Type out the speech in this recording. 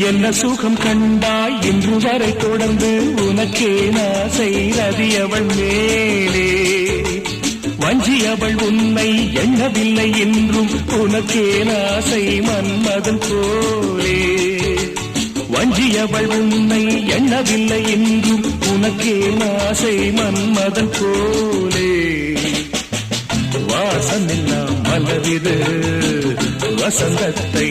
என்ன சுகம் கண்டாய் இன்று வரை தொடர்ந்து உனக்கே ஆசை ரதி அவள் மேலே வஞ்சி அவள் உன்னை எண்ணவில்லை என்றும் உனக்கே ஆசை மன்மதன் போலே வஞ்சி அவள் உன்னை எண்ணவில்லை என்றும் உனக்கே ஆசை மன்மதன் போலே வாசமெல்லாம் மலரிது வசந்தத்தை